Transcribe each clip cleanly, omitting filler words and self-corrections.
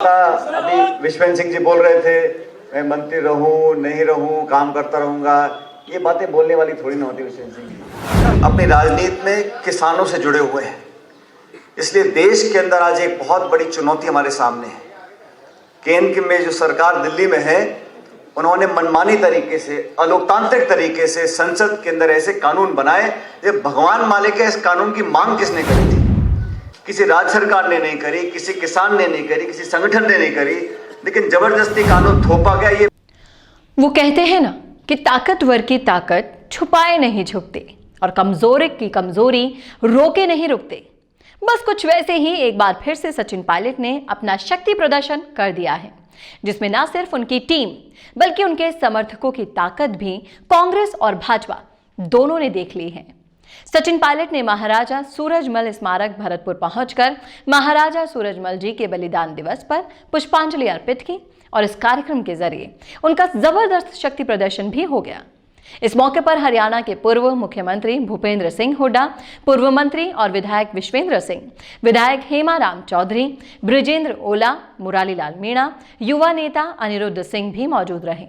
अभी विश्वेंद्र सिंह जी बोल रहे थे मैं मंत्री रहूं नहीं रहूं काम करता रहूंगा, ये बातें बोलने वाली थोड़ी ना होती। विश्वेंद्र सिंह जी अपनी राजनीति में किसानों से जुड़े हुए हैं, इसलिए देश के अंदर आज एक बहुत बड़ी चुनौती हमारे सामने है। केंद्र में जो सरकार दिल्ली में है, उन्होंने मनमानी तरीके से, अलोकतांत्रिक तरीके से संसद के अंदर ऐसे कानून बनाए जो भगवान मालिक है। इस कानून की मांग किसने करी थी? किसी राज्य सरकार ने नहीं करी, किसी किसान ने नहीं करी, किसी संगठन ने नहीं करी, लेकिन जबरदस्ती कानून थोपा गया। ये वो कहते हैं ना कि ताकतवर की ताकत छुपाए नहीं झुकते और कमजोर की कमजोरी रोके नहीं रुकते। बस कुछ वैसे ही एक बार फिर से सचिन पायलट ने अपना शक्ति प्रदर्शन कर दिया है, जिसमें न सिर्फ उनकी टीम बल्कि उनके समर्थकों की ताकत भी कांग्रेस और भाजपा दोनों ने देख ली है। सचिन पायलट ने महाराजा सूरजमल स्मारक भरतपुर पहुंचकर महाराजा सूरजमल जी के बलिदान दिवस पर पुष्पांजलि अर्पित की और इस कार्यक्रम के जरिए उनका जबरदस्त शक्ति प्रदर्शन भी हो गया। इस मौके पर हरियाणा के पूर्व मुख्यमंत्री भूपेंद्र सिंह हुड्डा, पूर्व मंत्री और विधायक विश्वेंद्र सिंह, विधायक हेमाराम चौधरी, बृजेंद्र ओला, मुरारी लाल मीणा, युवा नेता अनिरुद्ध सिंह भी मौजूद रहे।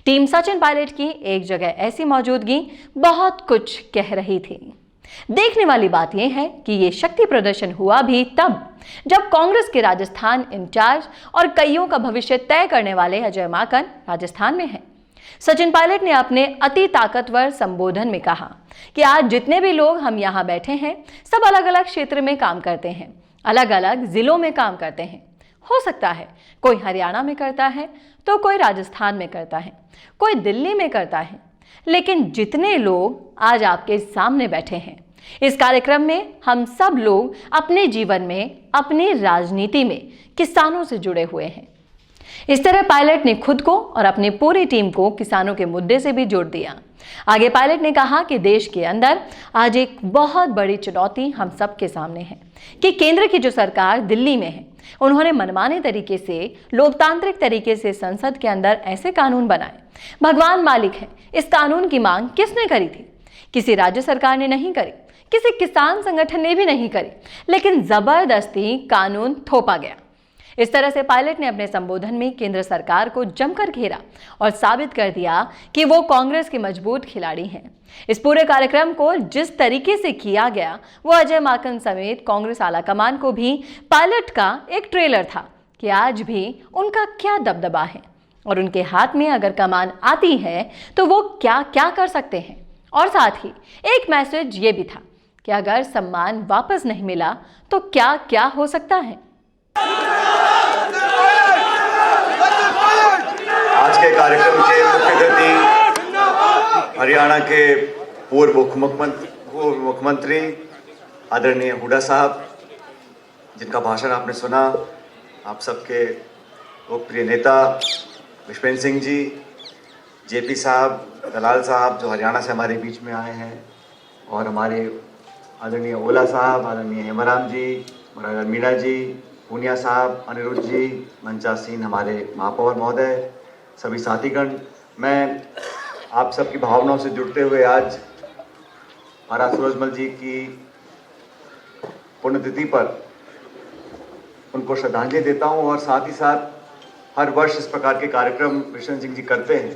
टीम सचिन पायलट की एक जगह ऐसी मौजूदगी बहुत कुछ कह रही थी। देखने वाली बात यह है कि यह शक्ति प्रदर्शन हुआ भी तब जब कांग्रेस के राजस्थान इंचार्ज और कईयों का भविष्य तय करने वाले अजय माकन राजस्थान में हैं। सचिन पायलट ने अपने अति ताकतवर संबोधन में कहा कि आज जितने भी लोग हम यहाँ बैठे हैं, सब अलग अलग क्षेत्र में काम करते हैं, अलग अलग जिलों में काम करते हैं। हो सकता है कोई हरियाणा में करता है तो कोई राजस्थान में करता है, कोई दिल्ली में करता है, लेकिन जितने लोग आज आपके सामने बैठे हैं, इस कार्यक्रम में हम सब लोग अपने जीवन में, अपनी राजनीति में किसानों से जुड़े हुए हैं। इस तरह पायलट ने खुद को और अपनी पूरी टीम को किसानों के मुद्दे से भी जोड़ दिया। आगे पायलट ने कहा कि देश के अंदर आज एक बहुत बड़ी चुनौती हम सब के सामने है कि केंद्र की जो सरकार दिल्ली में है, उन्होंने मनमाने तरीके से, लोकतांत्रिक तरीके से संसद के अंदर ऐसे कानून बनाए। भगवान मालिक है, इस कानून की मांग किसने करी थी? किसी राज्य सरकार ने नहीं करी, किसी किसान संगठन ने भी नहीं करी, लेकिन जबरदस्ती कानून थोपा गया। इस तरह से पायलट ने अपने संबोधन में केंद्र सरकार को जमकर घेरा और साबित कर दिया कि वो कांग्रेस के मजबूत खिलाड़ी हैं। इस पूरे कार्यक्रम को जिस तरीके से किया गया, वो अजय माकन समेत कांग्रेस आलाकमान को भी पायलट का एक ट्रेलर था कि आज भी उनका क्या दबदबा है और उनके हाथ में अगर कमान आती है तो वो क्या क्या कर सकते हैं। और साथ ही एक मैसेज ये भी था कि अगर सम्मान वापस नहीं मिला तो क्या क्या हो सकता है। आज के कार्यक्रम के मुख्य अतिथि हरियाणा के पूर्व मुख्यमंत्री आदरणीय हुड्डा साहब, जिनका भाषण आपने सुना, आप सबके लोकप्रिय नेता विश्वेंद्र सिंह जी, जेपी साहब, दलाल साहब जो हरियाणा से हमारे बीच में आए हैं, और हमारे आदरणीय ओला साहब, आदरणीय हेमाराम जी, मुरारी लाल मीणा जी, पूनिया साहब, अनिरुद्ध जी, मंचा सिंह, हमारे महापौर महोदय, सभी साथीगण, मैं आप सबकी भावनाओं से जुड़ते हुए आज महाराज सूरजमल जी की पुण्यतिथि पर उनको श्रद्धांजलि देता हूं। और साथ ही साथ हर वर्ष इस प्रकार के कार्यक्रम विश्वेंद्र सिंह जी करते हैं,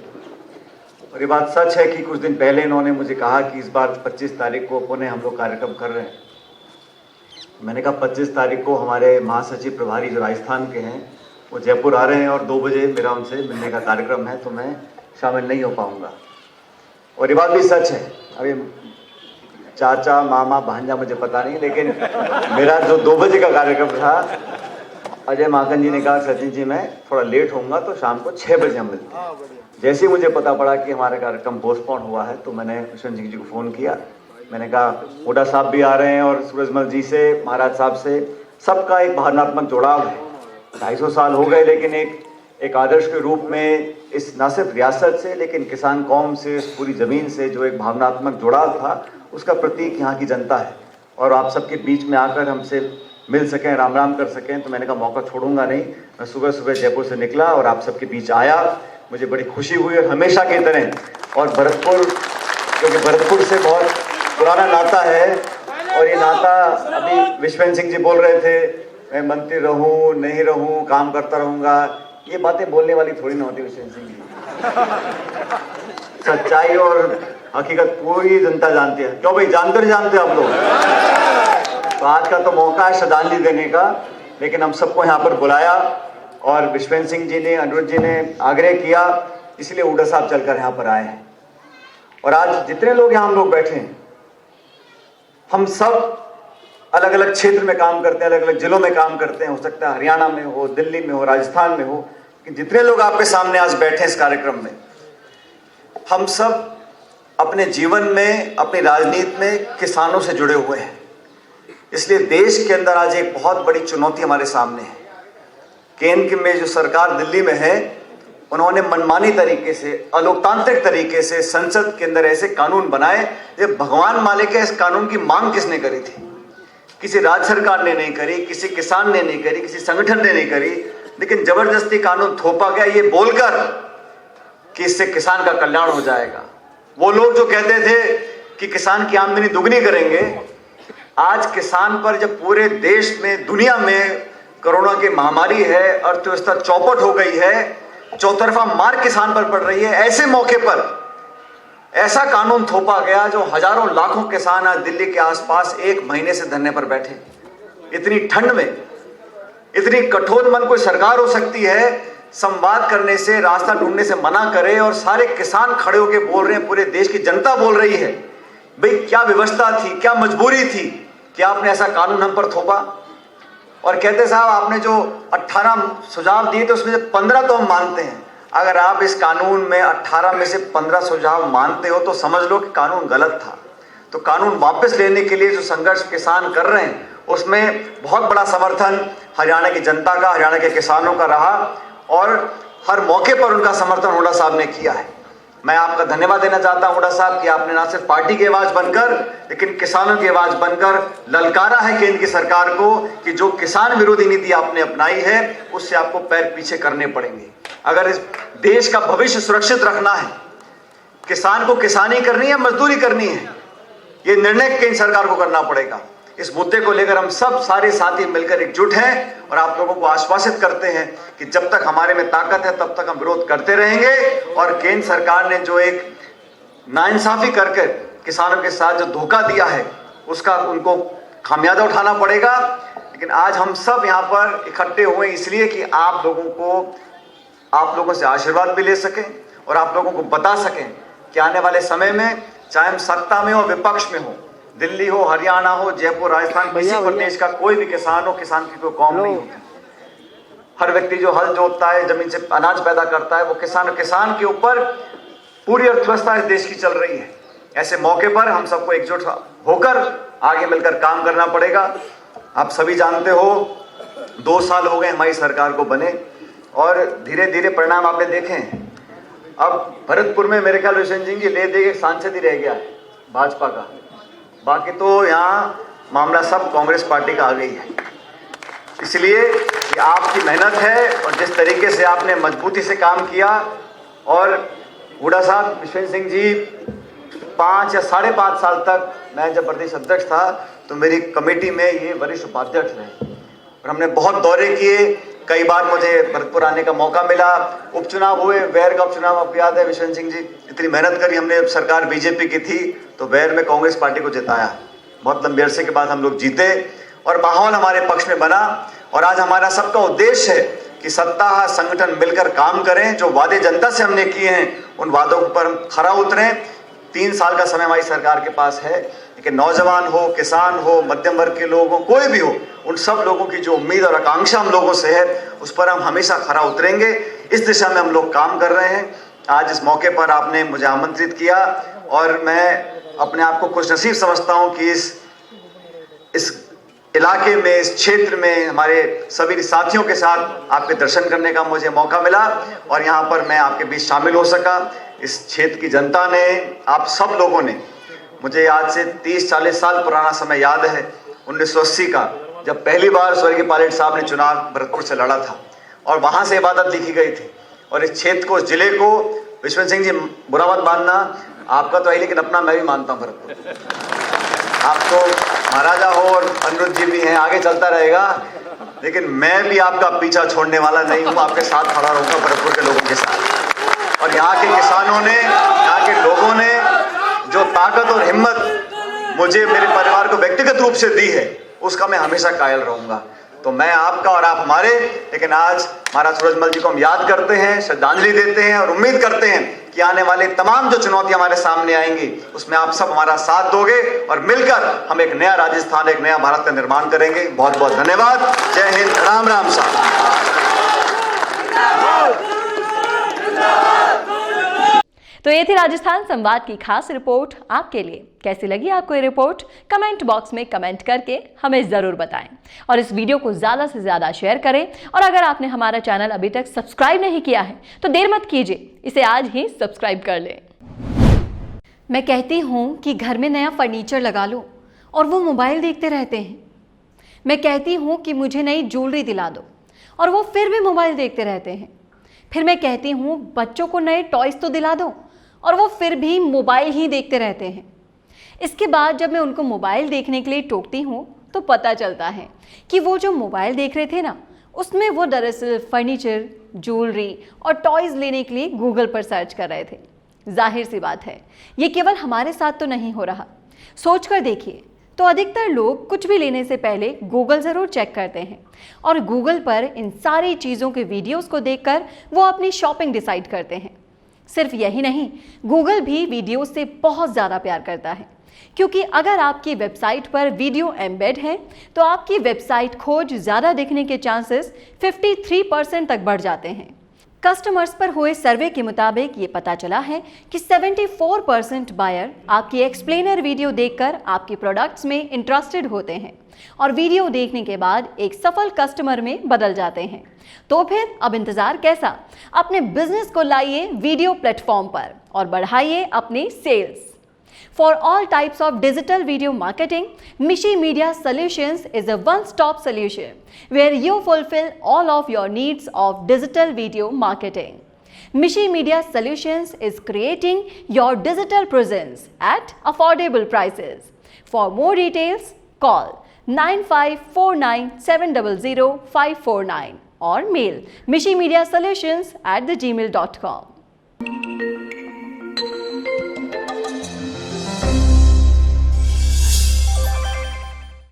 और ये बात सच है कि कुछ दिन पहले इन्होंने मुझे कहा कि इस बार 25 तारीख को पुणे हम लोग कार्यक्रम कर रहे हैं। मैंने कहा 25 तारीख को हमारे महासचिव प्रभारी जो राजस्थान के हैं वो जयपुर आ रहे हैं और 2 बजे मेरा उनसे मिलने का कार्यक्रम है, तो मैं शामिल नहीं हो पाऊंगा। और ये बात भी सच है। अभी चाचा, मामा, भांजा मुझे पता नहीं, लेकिन मेरा जो 2 बजे का कार्यक्रम था, अजय माकन जी ने कहा सचिन जी मैं थोड़ा लेट होऊंगा तो शाम को 6 बजे हम मिलते हैं। जैसे ही मुझे पता पड़ा कि हमारा कार्यक्रम पोस्टपोन हुआ है तो मैंने विश्वेंद्र सिंह जी को फ़ोन किया। मैंने कहा हुड्डा साहब भी आ रहे हैं और सूरजमल जी से, महाराज साहब से, सबका एक भावनात्मक जुड़ाव है। 250 साल हो गए, लेकिन एक आदर्श के रूप में इस न सिर्फ रियासत से लेकिन किसान कौम से, इस पूरी ज़मीन से जो एक भावनात्मक जुड़ाव था, उसका प्रतीक यहाँ की जनता है। और आप सबके बीच में आकर हमसे मिल सकें, राम राम कर सकें, तो मैंने कहा मौका छोड़ूंगा नहीं। मैं सुबह सुबह जयपुर से निकला और आप सबके बीच आया, मुझे बड़ी खुशी हुई। और हमेशा की तरह, और भरतपुर, क्योंकि भरतपुर से बहुत पुराना नाता है, और ये नाता, अभी विश्वेंद्र सिंह जी बोल रहे थे मैं मंत्री रहूं नहीं रहूं काम करता रहूंगा, ये बातें बोलने वाली थोड़ी ना होती विश्वेंद्र सिंह जी। सच्चाई और हकीकत पूरी जनता जानती है। क्यों भाई, जानते नहीं जानते आप लोग? तो आज का तो मौका है श्रद्धांजलि देने का, लेकिन हम सबको यहाँ पर बुलाया और विश्वेंद्र सिंह जी ने, अनिरुद्ध जी ने आग्रह किया, इसलिए हुड्डा साहब चलकर यहाँ पर आए हैं। और आज जितने लोग यहाँ हम लोग बैठे हैं, हम सब अलग अलग क्षेत्र में काम करते हैं, अलग अलग जिलों में काम करते हैं। हो सकता है हरियाणा में हो, दिल्ली में हो, राजस्थान में हो, कि जितने लोग आपके सामने आज बैठे हैं इस कार्यक्रम में, हम सब अपने जीवन में, अपनी राजनीति में किसानों से जुड़े हुए हैं। इसलिए देश के अंदर आज एक बहुत बड़ी चुनौती हमारे सामने है। केंद्र में जो सरकार दिल्ली में है, उन्होंने मनमानी तरीके से, अलोकतांत्रिक तरीके से संसद के अंदर ऐसे कानून बनाए, ये भगवान मालिक है। इस कानून की मांग किसने करी थी? किसी राज्य सरकार ने नहीं करी, किसी किसान ने नहीं करी, किसी संगठन ने नहीं करी, लेकिन जबरदस्ती कानून थोपा गया ये बोलकर कि इससे किसान का कल्याण हो जाएगा। वो लोग जो कहते थे कि किसान की आमदनी दुगनी करेंगे, आज किसान पर जब पूरे देश में, दुनिया में कोरोना की महामारी है, अर्थव्यवस्था चौपट हो गई है, चौतरफा मार किसान पर पड़ रही है, ऐसे मौके पर ऐसा कानून थोपा गया जो हजारों लाखों किसान आज दिल्ली के आसपास 1 महीने से धरने पर बैठे। इतनी ठंड में, इतनी कठोर मन कोई सरकार हो सकती है, संवाद करने से, रास्ता ढूंढने से मना करे, और सारे किसान खड़े होकर बोल रहे हैं, पूरे देश की जनता बोल रही है, भाई क्या व्यवस्था थी, क्या मजबूरी थी कि आपने ऐसा कानून हम पर थोपा। और कहते साहब आपने जो 18 सुझाव दिए थे उसमें से 15 तो हम मानते हैं। अगर आप इस कानून में 18 में से 15 सुझाव मानते हो तो समझ लो कि कानून गलत था। तो कानून वापस लेने के लिए जो संघर्ष किसान कर रहे हैं, उसमें बहुत बड़ा समर्थन हरियाणा की जनता का, हरियाणा के किसानों का रहा, और हर मौके पर उनका समर्थन हुड्डा साहब ने किया है। मैं आपका धन्यवाद देना चाहता हूं हुड्डा साहब कि आपने ना सिर्फ पार्टी की आवाज बनकर, लेकिन किसानों की आवाज बनकर ललकारा है केंद्र की सरकार को कि जो किसान विरोधी नीति आपने अपनाई है उससे आपको पैर पीछे करने पड़ेंगे। अगर इस देश का भविष्य सुरक्षित रखना है, किसान को किसानी करनी है, मजदूरी करनी है, ये निर्णय केंद्र सरकार को करना पड़ेगा। इस मुद्दे को लेकर हम सब सारे साथी मिलकर एकजुट हैं और आप लोगों को आश्वासित करते हैं कि जब तक हमारे में ताकत है तब तक हम विरोध करते रहेंगे। और केंद्र सरकार ने जो एक नाइंसाफी करके किसानों के साथ जो धोखा दिया है, उसका उनको खामियाजा उठाना पड़ेगा। लेकिन आज हम सब यहाँ पर इकट्ठे हुए इसलिए कि आप लोगों से आशीर्वाद भी ले सकें और आप लोगों को बता सकें कि आने वाले समय में, चाहे हम सत्ता में हो, विपक्ष में हो, दिल्ली हो, हरियाणा हो, जयपुर, राजस्थान, किसी प्रदेश का कोई भी किसान हो, किसान की कोई कौम नहीं होती। हर व्यक्ति जो हल जोतता है, जमीन से अनाज पैदा करता है, वो किसान के ऊपर पूरी अर्थव्यवस्था इस देश की चल रही है। ऐसे मौके पर हम सबको एकजुट होकर आगे मिलकर काम करना पड़ेगा। आप सभी जानते हो 2 साल हो गए हमारी सरकार को बने और धीरे धीरे परिणाम आपने देखे हैं। अब भरतपुर में मेरे ख्याल विश्वेंद्र सिंह जी ले दे एक सांसद ही रह गया है भाजपा का, बाकी तो यहाँ मामला सब कांग्रेस पार्टी का आ गई है। इसलिए ये आपकी मेहनत है और जिस तरीके से आपने मजबूती से काम किया। और हुड्डा साहब, विश्वेंद्र सिंह जी 5 या 5.5 साल तक मैं जब प्रदेश अध्यक्ष था तो मेरी कमेटी में ये वरिष्ठ उपाध्यक्ष रहे और हमने बहुत दौरे किए। कई बार मुझे भरतपुर आने का मौका मिला। उपचुनाव हुए, वैर का उपचुनाव आपको याद है, विश्वेंद्र सिंह जी इतनी मेहनत करी हमने। जब सरकार बीजेपी की थी तो वैर में कांग्रेस पार्टी को जिताया, बहुत लंबे अरसे के बाद हम लोग जीते और माहौल हमारे पक्ष में बना। और आज हमारा सबका उद्देश्य है कि सत्ता संगठन मिलकर काम करें, जो वादे जनता से हमने किए हैं उन वादों पर हम खरा उतरें। 3 साल का समय हमारी सरकार के पास है, लेकिन नौजवान हो, किसान हो, मध्यम वर्ग के लोग हो, कोई भी हो, उन सब लोगों की जो उम्मीद और आकांक्षा हम लोगों से है उस पर हम हमेशा खरा उतरेंगे। इस दिशा में हम लोग काम कर रहे हैं। आज इस मौके पर आपने मुझे आमंत्रित किया और मैं अपने आप को खुशनसीब समझता हूं कि इस इलाके में, इस क्षेत्र में हमारे सभी साथियों के साथ आपके दर्शन करने का मुझे मौका मिला और यहाँ पर मैं आपके बीच शामिल हो सका। इस क्षेत्र की जनता ने, आप सब लोगों ने, मुझे आज से 30-40 साल पुराना समय याद है 1980 का, जब पहली बार स्वर्गीय पायलट साहब ने चुनाव भरतपुर से लड़ा था और वहाँ से इबादत लिखी गई थी। और इस क्षेत्र को, इस जिले को, विश्वेंद्र सिंह जी बुरा मत मानना, आपका तो है लेकिन अपना मैं भी मानता हूँ भरतपुर। आप तो महाराजा हो और अनिरुद्ध जी भी हैं, आगे चलता रहेगा। लेकिन मैं भी आपका पीछा छोड़ने वाला नहीं हूं, आपके साथ खड़ा रहूंगा भरतपुर के लोगों के साथ। और यहाँ के किसानों ने, यहाँ के लोगों ने जो ताकत और हिम्मत मुझे, मेरे परिवार को व्यक्तिगत रूप से दी है, उसका मैं हमेशा कायल रहूंगा। तो मैं आपका और आप हमारे, लेकिन आज महाराज सूरजमल जी को हम याद करते हैं, श्रद्धांजलि देते हैं और उम्मीद करते हैं कि आने वाले तमाम जो चुनौतियां हमारे सामने आएंगी उसमें आप सब हमारा साथ दोगे और मिलकर हम एक नया राजस्थान, एक नया भारत का निर्माण करेंगे। बहुत बहुत धन्यवाद। जय हिंद। राम राम साहब। तो ये थी राजस्थान संवाद की खास रिपोर्ट आपके लिए। कैसी लगी आपको ये रिपोर्ट? कमेंट बॉक्स में कमेंट करके हमें जरूर बताएं और इस वीडियो को ज्यादा से ज्यादा शेयर करें। और अगर आपने हमारा चैनल अभी तक सब्सक्राइब नहीं किया है तो देर मत कीजिए, इसे आज ही सब्सक्राइब कर लें। मैं कहती हूँ कि घर में नया फर्नीचर लगा लो और वो मोबाइल देखते रहते हैं। मैं कहती हूँ कि मुझे नई ज्वेलरी दिला दो और वो फिर भी मोबाइल देखते रहते हैं। फिर मैं कहती हूँ बच्चों को नए टॉयज तो दिला दो और वो फिर भी मोबाइल ही देखते रहते हैं। इसके बाद जब मैं उनको मोबाइल देखने के लिए टोकती हूँ तो पता चलता है कि वो जो मोबाइल देख रहे थे ना, उसमें वो दरअसल फर्नीचर, ज्वेलरी और टॉयज़ लेने के लिए गूगल पर सर्च कर रहे थे। जाहिर सी बात है ये केवल हमारे साथ तो नहीं हो रहा। सोच कर देखिए तो अधिकतर लोग कुछ भी लेने से पहले गूगल ज़रूर चेक करते हैं और गूगल पर इन सारी चीज़ों के वीडियोज़ को देखकर वो अपनी शॉपिंग डिसाइड करते हैं। सिर्फ यही नहीं, गूगल भी वीडियो से बहुत ज़्यादा प्यार करता है, क्योंकि अगर आपकी वेबसाइट पर वीडियो एम्बेड है तो आपकी वेबसाइट खोज ज़्यादा दिखने के चांसेस 53% तक बढ़ जाते हैं। कस्टमर्स पर हुए सर्वे के मुताबिक ये पता चला है कि 74% बायर आपकी एक्सप्लेनर वीडियो देखकर आपके प्रोडक्ट्स में इंटरेस्टेड होते हैं और वीडियो देखने के बाद एक सफल कस्टमर में बदल जाते हैं। तो फिर अब इंतजार कैसा? अपने बिजनेस को लाइए वीडियो प्लेटफॉर्म पर और बढ़ाइए अपनी sales. For all types of digital video marketing, Mishi Media Solutions is a one-stop solution where you fulfill all of your needs of digital video marketing. Mishi Media Solutions is creating your digital presence at affordable prices. For more details, call 9549700549 or mail mishimediasolutions@gmail.com.